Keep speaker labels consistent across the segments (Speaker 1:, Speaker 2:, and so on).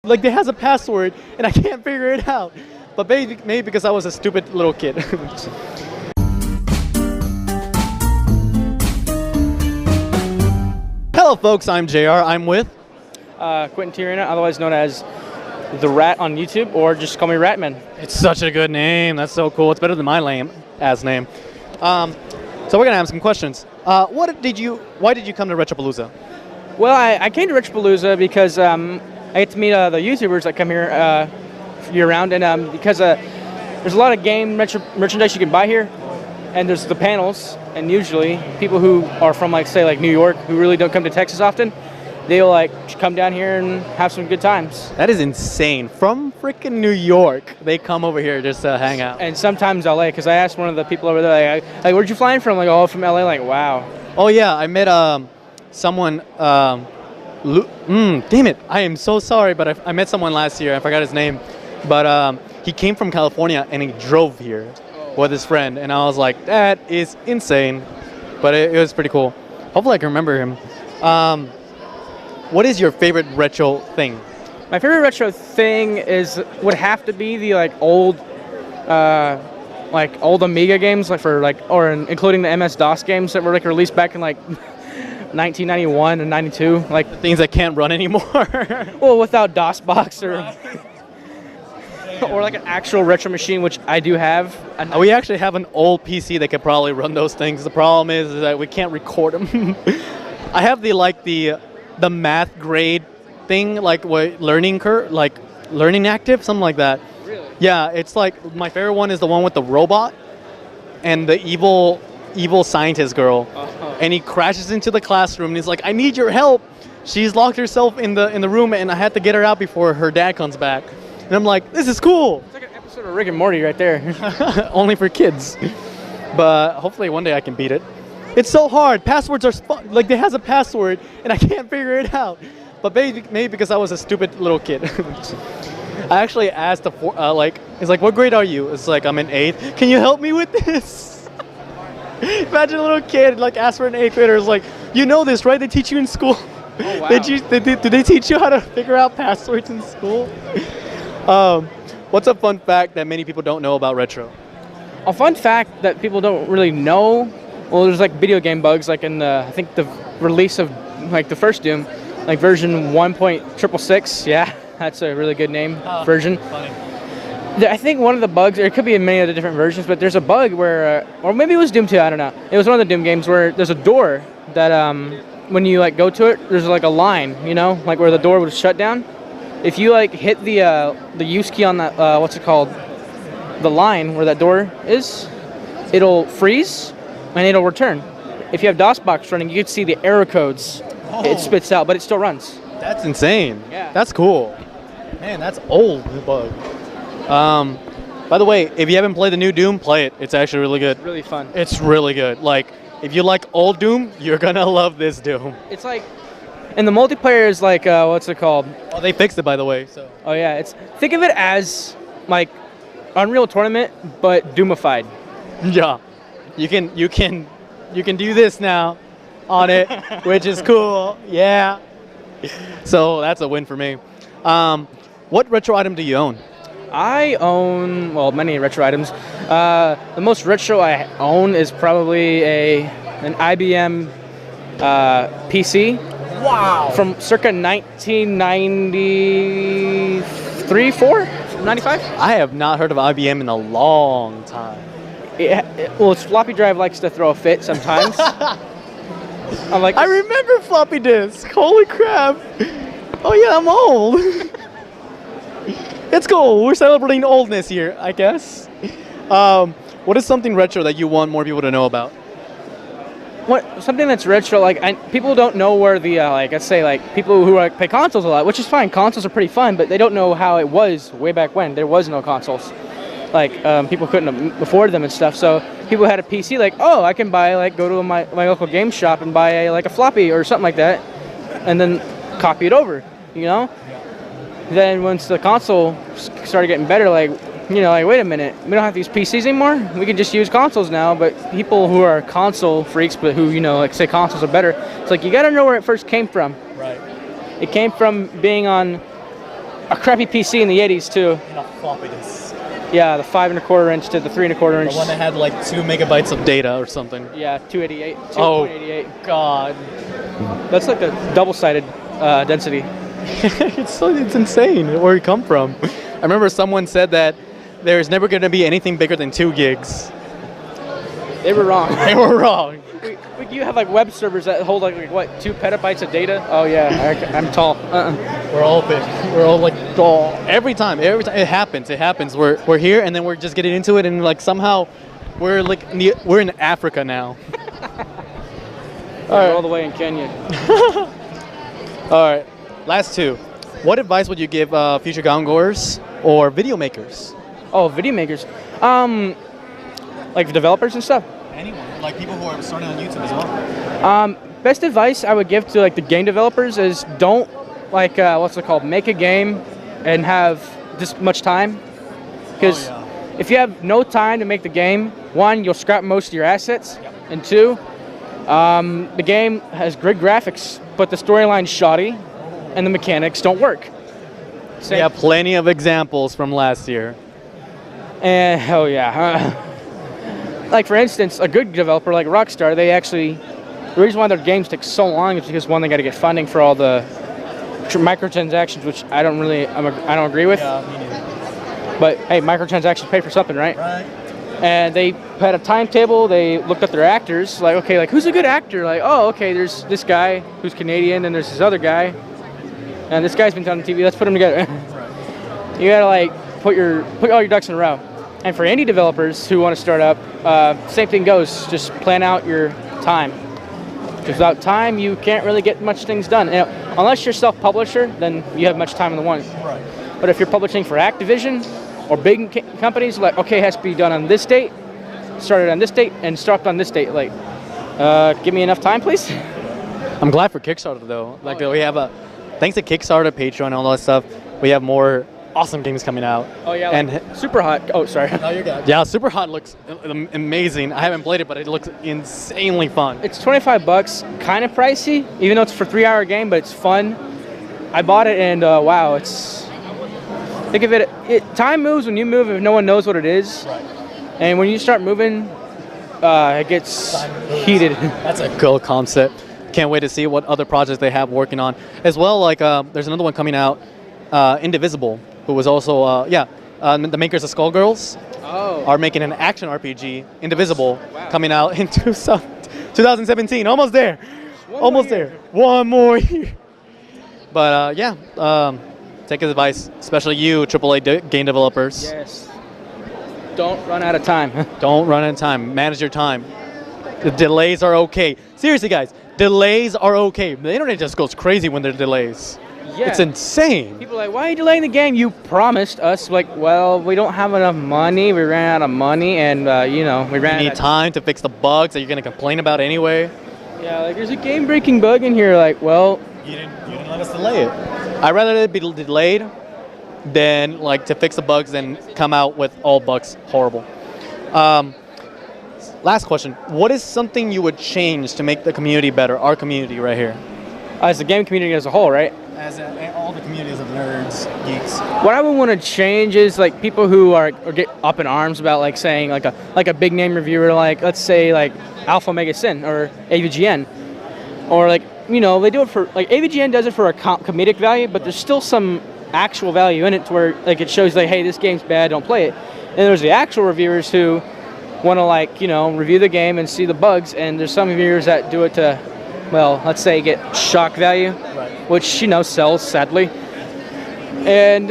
Speaker 1: Like, it has a password, and I can't figure it out. But maybe because I was a stupid little kid. Hello, folks. I'm JR. I'm with
Speaker 2: Quentin Tirina, otherwise known as the Rat on YouTube, or just call me Ratman.
Speaker 1: It's such a good name. That's so cool. It's better than my lame ass name. So we're gonna have some questions. Why did you come to Retropalooza?
Speaker 2: Well, I came to Retropalooza because I get to meet the YouTubers that come here year-round, and because there's a lot of game merchandise you can buy here, and there's the panels, and usually people who are from, like, say, like New York, who really don't come to Texas often, they'll, like, come down here and have some good times.
Speaker 1: That is insane. From freaking New York, they come over here just to hang out.
Speaker 2: And sometimes LA, because I asked one of the people over there, like, where'd you fly in from? Like, oh, from LA. Like, wow.
Speaker 1: Oh yeah, I met someone. Damn it! I am so sorry, but I met someone last year. I forgot his name, but he came from California and he drove here with his friend, and I was like, that is insane. But it was pretty cool. Hopefully, I can remember him. What is your favorite retro thing?
Speaker 2: My favorite retro thing would have to be the old Amiga games, including the MS-DOS games that were released back in 1991 and 92,
Speaker 1: the things that can't run anymore.
Speaker 2: Well, without DOSBox or an actual retro machine, which I do have.
Speaker 1: We actually have an old PC that could probably run those things. The problem is that we can't record them. I have the math grade thing, learning active, something like that.
Speaker 2: Really?
Speaker 1: Yeah, it's my favorite one is the one with the robot and the evil scientist girl. And he crashes into the classroom and he's like, I need your help. She's locked herself in the room and I had to get her out before her dad comes back. And I'm like, this is cool.
Speaker 2: It's like an episode of Rick and Morty right there.
Speaker 1: Only for kids. But hopefully one day I can beat it. It's so hard. Passwords are it has a password and I can't figure it out. But maybe because I was a stupid little kid. I actually asked it's like, what grade are you? It's like, I'm in 8th. Can you help me with this? Imagine a little kid ask for an 8th grader. It's like, you know this, right? They teach you in school.
Speaker 2: Oh, wow.
Speaker 1: Do they teach you how to figure out passwords in school? What's a fun fact that many people don't know about retro?
Speaker 2: A fun fact that people don't really know. Well, there's video game bugs, in I think the release of the first Doom, version 1.666. Yeah, that's a really good name version.
Speaker 1: Funny.
Speaker 2: I think one of the bugs, or it could be in many of the different versions, but there's a bug where, or maybe it was Doom 2, I don't know. It was one of the Doom games where there's a door that when you go to it, there's a line, where the door would shut down. If you hit the use key on that, what's it called, the line where that door is, it'll freeze and it'll return. If you have DOSBox running, you can see the error codes it spits out, but it still runs.
Speaker 1: That's insane.
Speaker 2: Yeah.
Speaker 1: That's cool. Man, that's old bug. By the way, if you haven't played the new Doom, play it. It's actually really good.
Speaker 2: Really fun.
Speaker 1: It's really good. If you like old Doom, you're gonna love this Doom.
Speaker 2: It's and the multiplayer is what's it called?
Speaker 1: Oh, they fixed it, by the way. So.
Speaker 2: Oh yeah, think of it as Unreal Tournament, but Doomified.
Speaker 1: Yeah, you can do this now on it, which is cool. Yeah. So that's a win for me. What retro item do you own?
Speaker 2: I own, many retro items. The most retro I own is probably an IBM PC.
Speaker 1: Wow.
Speaker 2: From circa 1993, 4, 95?
Speaker 1: I have not heard of IBM in a long time.
Speaker 2: Its floppy drive likes to throw a fit sometimes.
Speaker 1: I remember floppy disk. Holy crap. Oh yeah, I'm old. It's cool. We're celebrating oldness here, I guess. What is something retro that you want more people to know about?
Speaker 2: Something that's retro, people don't know where the, let's say, people who play consoles a lot, which is fine. Consoles are pretty fun, but they don't know how it was way back when. There was no consoles. People couldn't afford them and stuff. So people had a PC, I can buy, go to my local game shop and buy a floppy or something like that, and then copy it over, Then once the console started getting better, wait a minute, we don't have to use PCs anymore. We can just use consoles now. But people who are console freaks, but who say consoles are better, it's you got to know where it first came from.
Speaker 1: Right.
Speaker 2: It came from being on a crappy PC in the 80s too.
Speaker 1: And a floppy disk.
Speaker 2: Yeah, the 5.25 inch to the 3.25 inch.
Speaker 1: The one that had like 2 megabytes of data or something.
Speaker 2: Yeah, 288.
Speaker 1: Oh,
Speaker 2: 288.
Speaker 1: God.
Speaker 2: That's like a double-sided density.
Speaker 1: It's insane where you come from. I remember someone said that there's never going to be anything bigger than 2 gigs.
Speaker 2: They were wrong.
Speaker 1: They were wrong.
Speaker 2: You have like web servers that hold like what, 2 petabytes of data? Oh yeah, I'm tall.
Speaker 1: We're all big. We're all like tall. Every time it happens. We're here and then we're just getting into it and like somehow we're like we're in Africa now.
Speaker 2: All the way in Kenya.
Speaker 1: All right, last 2. What advice would you give future goers or video makers?
Speaker 2: Oh, video makers. Like developers and stuff.
Speaker 1: Anyone, like people who are starting on YouTube as well.
Speaker 2: Best advice I would give to like the game developers is don't like what's it called? Make a game and have this much time. Because if you have no time to make the game, 1, you'll scrap most of your assets, and 2, the game has great graphics, but the storyline's shoddy, and the mechanics don't work.
Speaker 1: We have plenty of examples from last year.
Speaker 2: And oh yeah. Like for instance, a good developer like Rockstar, the reason why their games take so long is because 1, they got to get funding for all the microtransactions, which I don't agree with.
Speaker 1: Yeah, me neither.
Speaker 2: But hey, microtransactions pay for something, right?
Speaker 1: Right.
Speaker 2: And they had a timetable. They looked at their actors, like okay, like who's a good actor? Like oh, okay, there's this guy who's Canadian, and there's this other guy, and this guy's been on TV. Let's put them together. Right. You gotta like put all your ducks in a row. And for indie developers who want to start up, same thing goes. Just plan out your time. Because without time, you can't really get much things done. And unless you're self-publisher, then you have much time in the one.
Speaker 1: Right.
Speaker 2: But if you're publishing for Activision or big companies, like okay, it has to be done on this date, started on this date, and stopped on this date. Like, give me enough time, please.
Speaker 1: I'm glad for Kickstarter though. Like we have thanks to Kickstarter, Patreon, and all that stuff, we have more awesome games coming out.
Speaker 2: Oh yeah,
Speaker 1: and
Speaker 2: like Super Hot. Oh sorry.
Speaker 1: No, you're good. Yeah, Super Hot looks amazing. I haven't played it, but it looks insanely fun.
Speaker 2: It's $25, kind of pricey, even though it's for a 3-hour game, but it's fun. I bought it and wow, think of it. Time moves when you move if no one knows what it is.
Speaker 1: Right.
Speaker 2: And when you start moving, it gets heated.
Speaker 1: That's a cool concept. Can't wait to see what other projects they have working on. As well, like there's another one coming out, Indivisible, who was also, the makers of Skullgirls are making an action RPG, Indivisible, coming out in 2017. Almost there. Almost there. One more year. But take his advice, especially you, AAA game developers.
Speaker 2: Yes. Don't run out of time.
Speaker 1: Don't run out of time. Manage your time. The delays are okay. Seriously, guys, delays are okay. The internet just goes crazy when there's delays. Yeah. It's insane.
Speaker 2: People are like, why are you delaying the game? You promised us. Like, well, we don't have enough money. We ran out of money, and we ran.
Speaker 1: You need time to fix the bugs that you're gonna complain about anyway.
Speaker 2: Yeah, like there's a game-breaking bug in here. Like, well,
Speaker 1: you didn't let us delay it. I'd rather it be delayed than like to fix the bugs than come out with all bugs horrible. Last question: what is something you would change to make the community better? Our community right here.
Speaker 2: As the game community as a whole, right?
Speaker 1: As all the communities of nerds, geeks.
Speaker 2: What I would want to change is like people who are get up in arms about like saying like a big name reviewer, like let's say like Alpha Omega Sin or AVGN, or like they do it for like AVGN does it for a comedic value, but there's still some actual value in it to where like it shows like hey, this game's bad, don't play it. And there's the actual reviewers who want to review the game and see the bugs, and there's some reviewers that do it to, well, let's say get shock value, right, which sells sadly, and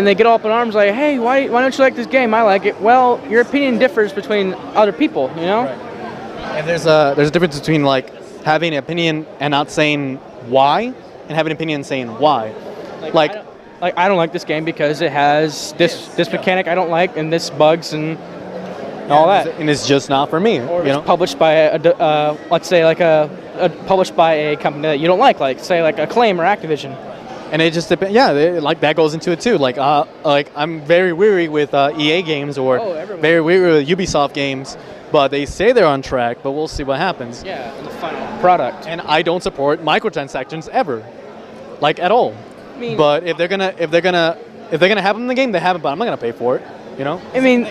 Speaker 2: they get all up in arms like, hey, why don't you like this game? I like it. Well, your opinion differs between other people, Right.
Speaker 1: And there's a difference between like having an opinion and not saying why, and having an opinion and saying why.
Speaker 2: I don't like this game because it has this mechanic I don't like, and this bugs and all that.
Speaker 1: And it's just not for me.
Speaker 2: Or it's published by let's say like published by a company that you don't like say like Acclaim or Activision.
Speaker 1: And it just depends. Yeah, like that goes into it too. Like I'm very weary with EA games or very weary with Ubisoft games, but they say they're on track. But we'll see what happens.
Speaker 2: Yeah, in the final product.
Speaker 1: And I don't support microtransactions ever. like at all.
Speaker 2: I mean,
Speaker 1: But if they're gonna have them in the game, they have it. But I'm not gonna pay for it. You know.
Speaker 2: I mean,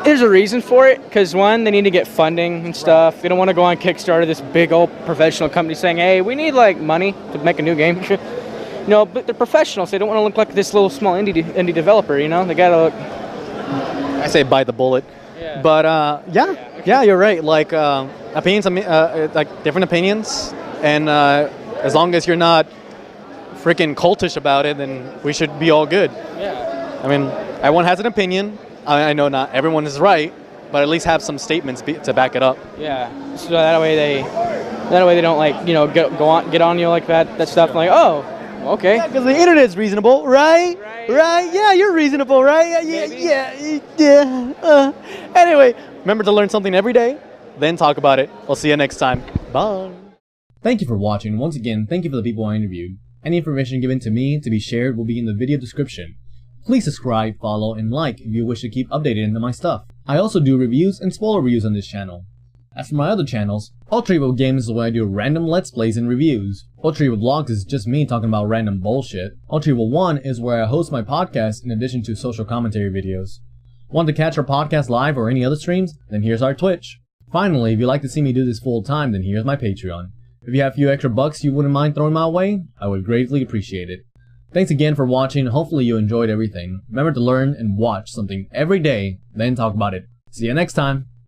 Speaker 2: there's a reason for it, because one, they need to get funding and stuff. They don't want to go on Kickstarter, this big old professional company saying, hey, we need like money to make a new game. You know, but they're professionals. They don't want to look like this little small indie developer, you know? They gotta look...
Speaker 1: I say bite the bullet.
Speaker 2: Yeah.
Speaker 1: But yeah, you're right. Like opinions, like different opinions, and as long as you're not freaking cultish about it, then we should be all good.
Speaker 2: Yeah.
Speaker 1: I mean, everyone has an opinion. I know not everyone is right, but at least have some statements to back it up.
Speaker 2: Yeah. So that way they don't like, you know, get on you like that stuff. Like, oh, okay.
Speaker 1: Because the internet's reasonable, right? Right? Yeah, you're reasonable, right? Yeah. Anyway, remember to learn something every day, then talk about it. We'll see you next time. Bye.
Speaker 3: Thank you for watching. Once again, thank you for the people I interviewed. Any information given to me to be shared will be in the video description. Please subscribe, follow, and like if you wish to keep updated into my stuff. I also do reviews and spoiler reviews on this channel. As for my other channels, Ultra Evil Games is where I do random Let's Plays and reviews. Ultra Evil Vlogs is just me talking about random bullshit. Ultra Evil 1 is where I host my podcast in addition to social commentary videos. Want to catch our podcast live or any other streams? Then here's our Twitch. Finally, if you'd like to see me do this full time, then here's my Patreon. If you have a few extra bucks you wouldn't mind throwing my way, I would greatly appreciate it. Thanks again for watching. Hopefully you enjoyed everything. Remember to learn and watch something every day, then talk about it. See you next time.